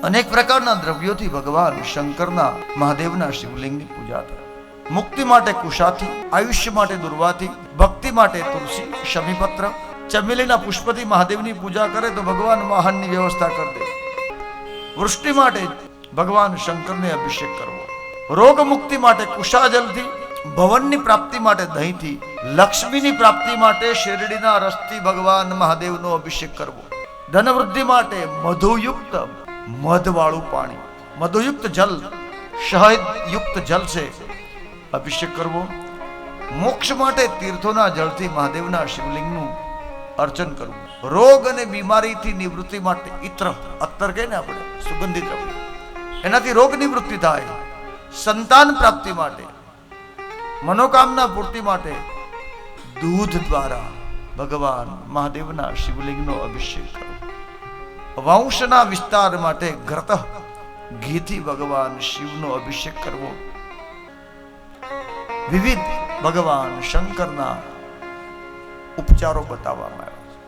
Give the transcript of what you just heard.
અનેક પ્રકારના દ્રવ્યોથી ભગવાન શંકરના મહાદેવના શિવલિંગની પૂજા થાય. મુક્તિ માટે કુશાથી, આયુષ્ય માટે દુર્વાથી, ભક્તિ માટે તુલસી, શમીપત્ર, ચમેલીના પુષ્પથી મહાદેવની પૂજા કરે તો ભગવાન વાહનની વ્યવસ્થા કરી દે. વૃષ્ટિ માટે ભગવાન શંકરને અભિષેક કરવો, રોગ મુક્તિ માટે કુશાજલથી, ભવનની પ્રાપ્તિ માટે દહીંથી, લક્ષ્મીની પ્રાપ્તિ માટે શેરડીના રસથી ભગવાન મહાદેવનો અભિષેક કરવો, ધન વૃદ્ધિ માટે મધુયુક્ત મધવાળું પાણી, મધુયુક્ત જલ, શહદયુક્ત જલ છે અભિષેક કરવો, મોક્ષ માટે તીર્થોના જળથી મહાદેવના શિવલિંગનું અર્ચન કરવું, રોગ અને બીમારીથી નિવૃત્તિ માટે ઇત્ર, અત્તર કહે ને આપણે સુગંધિત દ્રવ્ય, એનાથી રોગ નિવૃત્તિ થાય, સંતાન પ્રાપ્તિ માટે, મનોકામના પૂર્તિ માટે દૂધ દ્વારા ભગવાન મહાદેવના શિવલિંગનો અભિષેક કરવો, વંશના વિસ્તાર માટે ઘૃત ઘીથી ભગવાન શિવનો અભિષેક કરવો. વિવિધ ભગવાન શંકરના ઉપચારો બતાવવામાં આવ્યા.